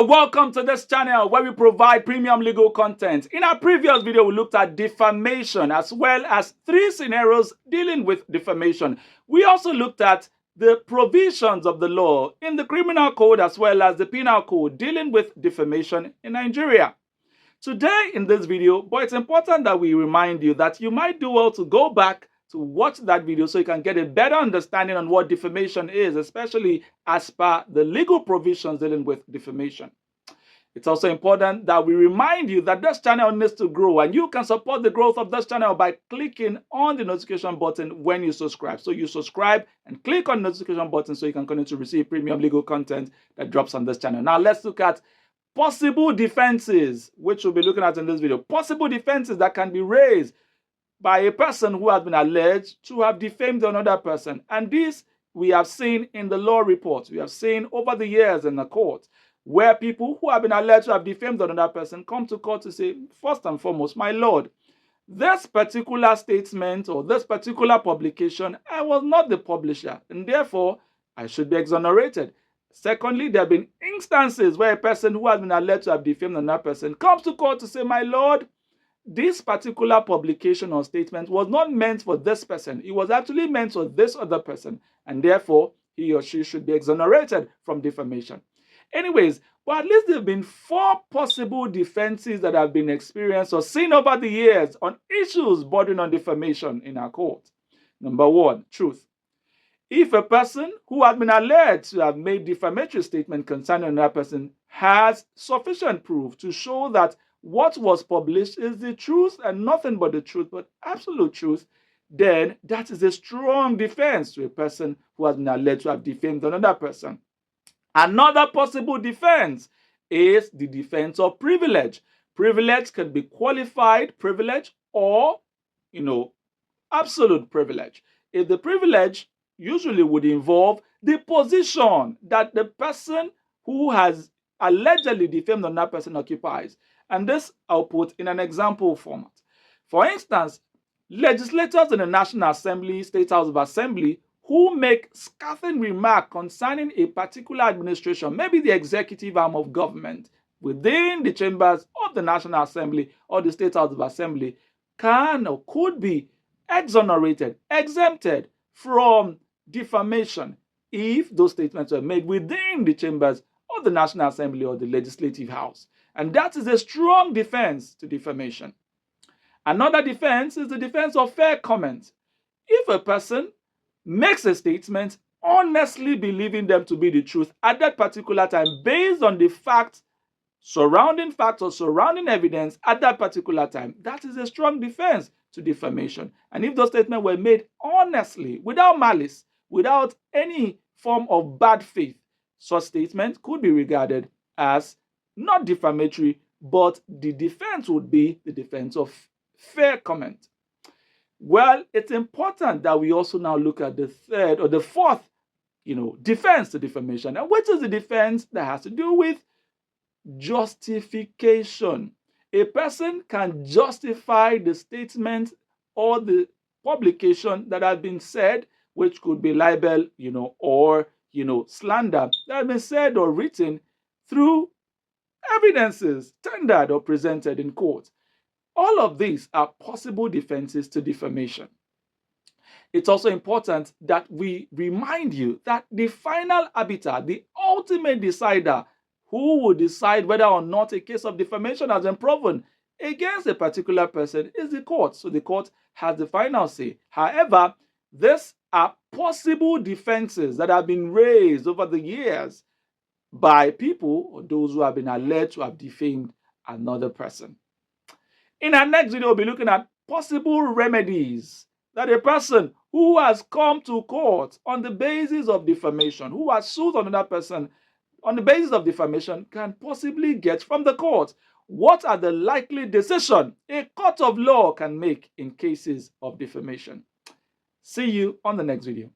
Welcome to this channel where we provide premium legal content. In our previous video, we looked at defamation as well as 3 scenarios dealing with defamation. We also looked at the provisions of the law in the criminal code as well as the penal code dealing with defamation in Nigeria. Today in this video, but it's important that we remind you that you might do well to go back to watch that video so you can get a better understanding on what defamation is, especially as per the legal provisions dealing with defamation. It's also important that we remind you that this channel needs to grow, and you can support the growth of this channel by clicking on the notification button when you subscribe. So you subscribe and click on the notification button so you can continue to receive premium legal content that drops on this channel. Now let's look at possible defenses, which we'll be looking at in this video. Possible defenses that can be raised by a person who has been alleged to have defamed another person. And this we have seen in the law reports. We have seen over the years in the court where people who have been alleged to have defamed another person come to court to say, first and foremost, my lord, this particular statement or this particular publication, I was not the publisher, and therefore I should be exonerated. Secondly, there have been instances where a person who has been alleged to have defamed another person comes to court to say, my lord, this particular publication or statement was not meant for this person. It was actually meant for this other person, and therefore he or she should be exonerated from defamation. Anyways, but at least there have been 4 possible defenses that have been experienced or seen over the years on issues bordering on defamation in our court. Number 1, truth. If a person who has been alleged to have made defamatory statement concerning another person has sufficient proof to show that what was published is the truth and nothing but the truth, but absolute truth, then that is a strong defense to a person who has been alleged to have defamed another person. Another possible defense is the defense of privilege. Privilege can be qualified privilege or, absolute privilege. If the privilege usually would involve the position that the person who has allegedly defamed another person occupies. And this I'll put in an example format. For instance, legislators in the National Assembly, State House of Assembly, who make scathing remarks concerning a particular administration, maybe the executive arm of government, within the chambers of the National Assembly or the State House of Assembly, can or could be exonerated, exempted from defamation if those statements were made within the chambers of the National Assembly or the Legislative House. And that is a strong defense to defamation. Another defense is the defense of fair comment. If a person makes a statement honestly believing them to be the truth at that particular time based on the facts or surrounding evidence at that particular time, that is a strong defense to defamation. And if those statements were made honestly, without malice, without any form of bad faith, such statements could be regarded as not defamatory, but the defense would be the defense of fair comment. Well, it's important that we also now look at the third or the fourth, defense to defamation, and which is the defense that has to do with justification. A person can justify the statement or the publication that has been said, which could be libel, or, slander that has been said or written through evidences tendered or presented in court. All of these are possible defenses to defamation. It's also important that we remind you that the final arbiter, the ultimate decider, who will decide whether or not a case of defamation has been proven against a particular person, is the court. So the court has the final say. However, these are possible defenses that have been raised over the years by people or those who have been alleged to have defamed another person. In our next video, we'll be looking at possible remedies that a person who has come to court on the basis of defamation, who has sued another person on the basis of defamation, can possibly get from the court. What are the likely decisions a court of law can make in cases of defamation? See you on the next video.